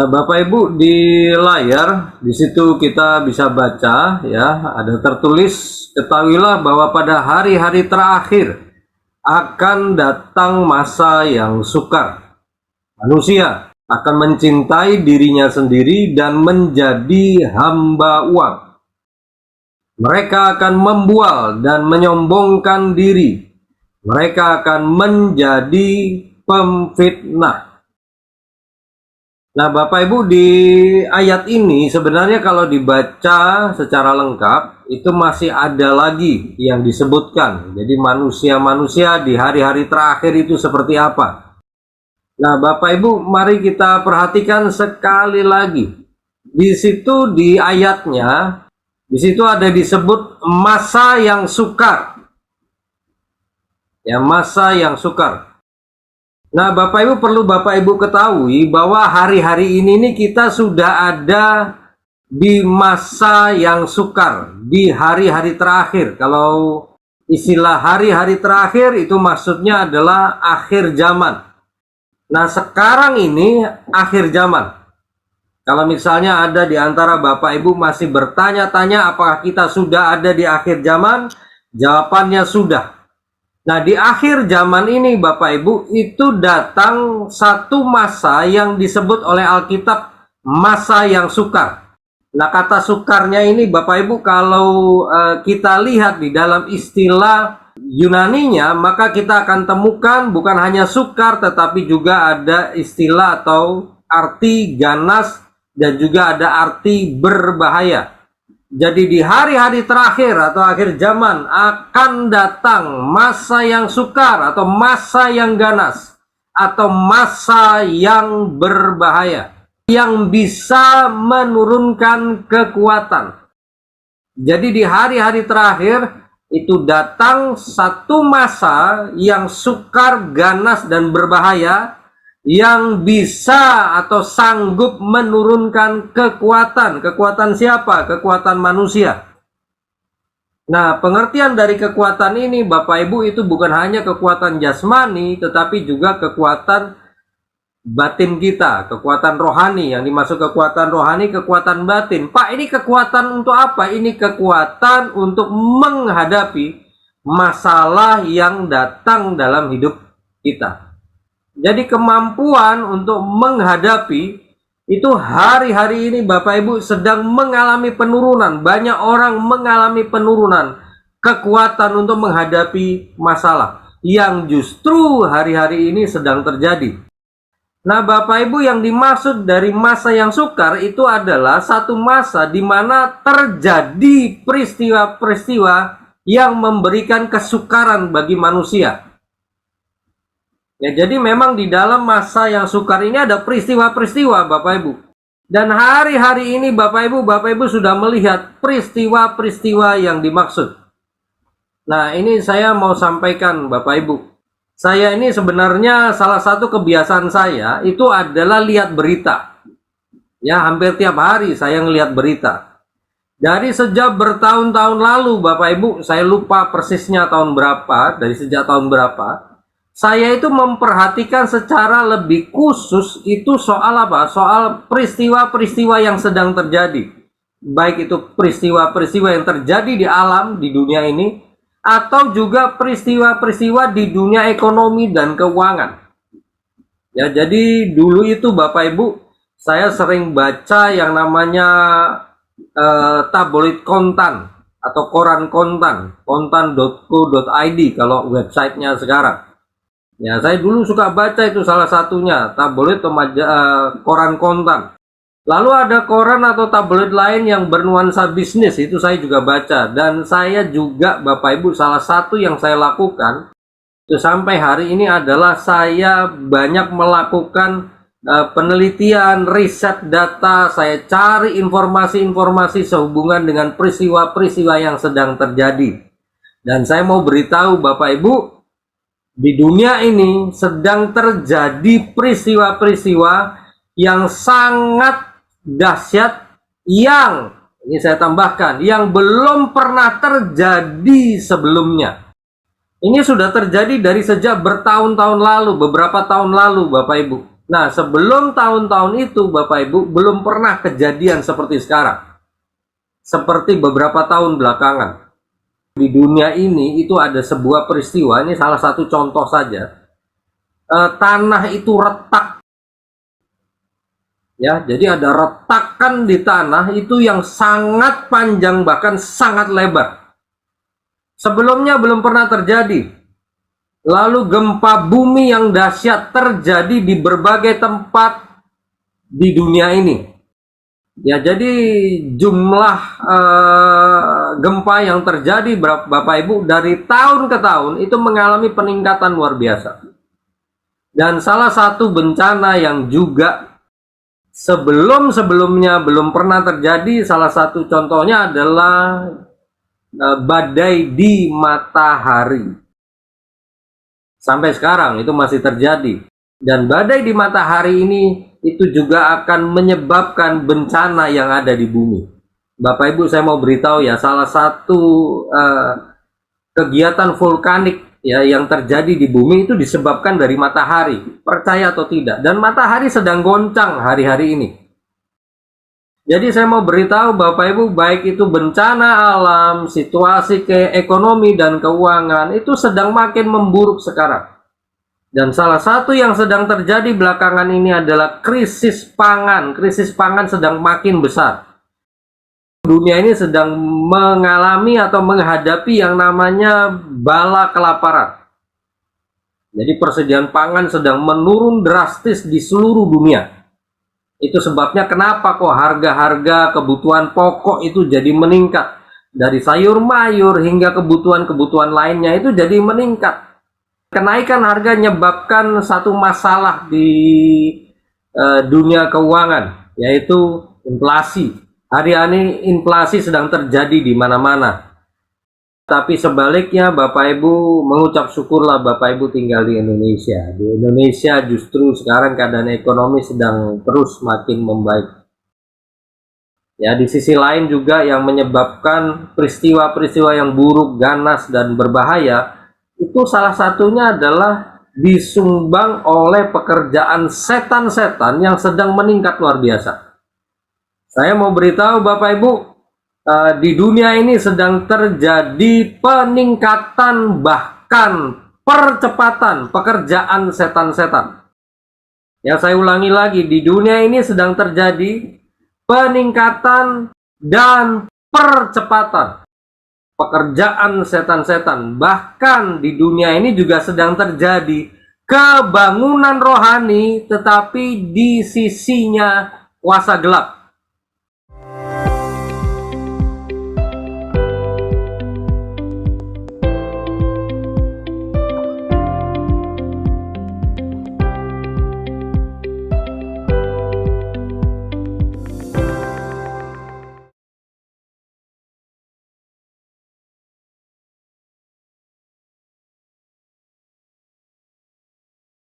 Nah, Bapak Ibu, di layar di situ kita bisa baca ya, ada tertulis, ketahuilah bahwa pada hari-hari terakhir akan datang masa yang sukar. Manusia akan mencintai dirinya sendiri dan menjadi hamba uang. Mereka akan membual dan menyombongkan diri. Mereka akan menjadi pemfitnah. Nah, Bapak Ibu, di ayat ini sebenarnya kalau dibaca secara lengkap itu masih ada lagi yang disebutkan. Jadi manusia-manusia di hari-hari terakhir itu seperti apa. Nah, Bapak Ibu, mari kita perhatikan sekali lagi. Di situ di ayatnya, di situ ada disebut masa yang sukar. Ya, masa yang sukar. Nah, Bapak Ibu, perlu Bapak Ibu ketahui bahwa hari-hari ini nih kita sudah ada di masa yang sukar, di hari-hari terakhir. Kalau istilah hari-hari terakhir itu maksudnya adalah akhir zaman. Nah, sekarang ini akhir zaman. Kalau misalnya ada di antara Bapak Ibu masih bertanya-tanya apakah kita sudah ada di akhir zaman, jawabannya sudah. Nah, di akhir zaman ini Bapak Ibu, itu datang satu masa yang disebut oleh Alkitab masa yang sukar. Nah, kata sukarnya ini Bapak Ibu, kalau kita lihat di dalam istilah Yunaninya, maka kita akan temukan bukan hanya sukar, tetapi juga ada istilah atau arti ganas dan juga ada arti berbahaya. Jadi di hari-hari terakhir atau akhir zaman akan datang masa yang sukar atau masa yang ganas atau masa yang berbahaya yang bisa menurunkan kekuatan. Jadi di hari-hari terakhir itu datang satu masa yang sukar, ganas, dan berbahaya yang bisa atau sanggup menurunkan kekuatan. Kekuatan siapa? Kekuatan manusia. Nah, pengertian dari kekuatan ini Bapak Ibu itu bukan hanya kekuatan jasmani, tetapi juga kekuatan batin kita, kekuatan rohani. Yang dimaksud kekuatan rohani, kekuatan batin. Pak, ini kekuatan untuk apa? Ini kekuatan untuk menghadapi masalah yang datang dalam hidup kita. Jadi kemampuan untuk menghadapi itu hari-hari ini Bapak Ibu sedang mengalami penurunan. Banyak orang mengalami penurunan kekuatan untuk menghadapi masalah yang justru hari-hari ini sedang terjadi. Nah, Bapak Ibu, yang dimaksud dari masa yang sukar itu adalah satu masa di mana terjadi peristiwa-peristiwa yang memberikan kesukaran bagi manusia. Ya, jadi memang di dalam masa yang sukar ini ada peristiwa-peristiwa Bapak Ibu. Dan hari-hari ini Bapak Ibu sudah melihat peristiwa-peristiwa yang dimaksud. Nah, ini saya mau sampaikan Bapak Ibu. Saya ini sebenarnya salah satu kebiasaan saya itu adalah lihat berita. Ya, hampir tiap hari saya ngelihat berita. Dari sejak bertahun-tahun lalu Bapak Ibu, saya lupa persisnya tahun berapa, dari sejak tahun berapa. Saya itu memperhatikan secara lebih khusus itu soal apa? Soal peristiwa-peristiwa yang sedang terjadi. Baik itu peristiwa-peristiwa yang terjadi di alam, di dunia ini, atau juga peristiwa-peristiwa di dunia ekonomi dan keuangan. Ya, jadi dulu itu Bapak Ibu, saya sering baca yang namanya tabloid kontan atau koran kontan, kontan.co.id kalau websitenya sekarang. Ya, saya dulu suka baca itu salah satunya, tabloid atau koran kontan. Lalu ada koran atau tabloid lain yang bernuansa bisnis, itu saya juga baca. Dan saya juga Bapak Ibu, salah satu yang saya lakukan itu sampai hari ini adalah saya banyak melakukan penelitian, riset data, saya cari informasi-informasi sehubungan dengan peristiwa-peristiwa yang sedang terjadi. Dan saya mau beritahu Bapak Ibu, di dunia ini sedang terjadi peristiwa-peristiwa yang sangat dahsyat, yang ini saya tambahkan, yang belum pernah terjadi sebelumnya. Ini sudah terjadi dari sejak bertahun-tahun lalu, beberapa tahun lalu Bapak Ibu. Nah, sebelum tahun-tahun itu, Bapak Ibu, belum pernah kejadian seperti sekarang. Seperti beberapa tahun belakangan. Di dunia ini itu ada sebuah peristiwa, ini salah satu contoh saja. Tanah itu retak. Ya, jadi ada retakan di tanah itu yang sangat panjang, bahkan sangat lebar. Sebelumnya belum pernah terjadi. Lalu gempa bumi yang dahsyat terjadi di berbagai tempat di dunia ini. Ya, jadi jumlah gempa yang terjadi Bapak Ibu dari tahun ke tahun itu mengalami peningkatan luar biasa. Dan salah satu bencana yang juga sebelumnya belum pernah terjadi, salah satu contohnya adalah badai di matahari. Sampai sekarang itu masih terjadi. Dan badai di matahari ini itu juga akan menyebabkan bencana yang ada di bumi. Bapak Ibu, saya mau beritahu ya, salah satu kegiatan vulkanik ya yang terjadi di bumi itu disebabkan dari matahari, percaya atau tidak. Dan matahari sedang goncang hari-hari ini. Jadi saya mau beritahu Bapak Ibu, baik itu bencana alam, situasi ekonomi dan keuangan itu sedang makin memburuk sekarang. Dan salah satu yang sedang terjadi belakangan ini adalah krisis pangan. Krisis pangan sedang makin besar. Dunia ini sedang mengalami atau menghadapi yang namanya bala kelaparan. Jadi persediaan pangan sedang menurun drastis di seluruh dunia. Itu sebabnya kenapa kok harga-harga kebutuhan pokok itu jadi meningkat. Dari sayur mayur hingga kebutuhan-kebutuhan lainnya itu jadi meningkat. Kenaikan harga menyebabkan satu masalah di dunia keuangan, yaitu inflasi. Hari ini inflasi sedang terjadi di mana-mana. Tapi sebaliknya Bapak Ibu mengucap syukurlah Bapak Ibu tinggal di Indonesia. Di Indonesia justru sekarang keadaan ekonomi sedang terus makin membaik. Ya, di sisi lain juga yang menyebabkan peristiwa-peristiwa yang buruk, ganas dan berbahaya itu salah satunya adalah disumbang oleh pekerjaan setan-setan yang sedang meningkat luar biasa. Saya mau beritahu Bapak Ibu, di dunia ini sedang terjadi peningkatan bahkan percepatan pekerjaan setan-setan. Ya, saya ulangi lagi, di dunia ini sedang terjadi peningkatan dan percepatan pekerjaan setan-setan. Bahkan di dunia ini juga sedang terjadi kebangunan rohani, tetapi di sisinya kuasa gelap.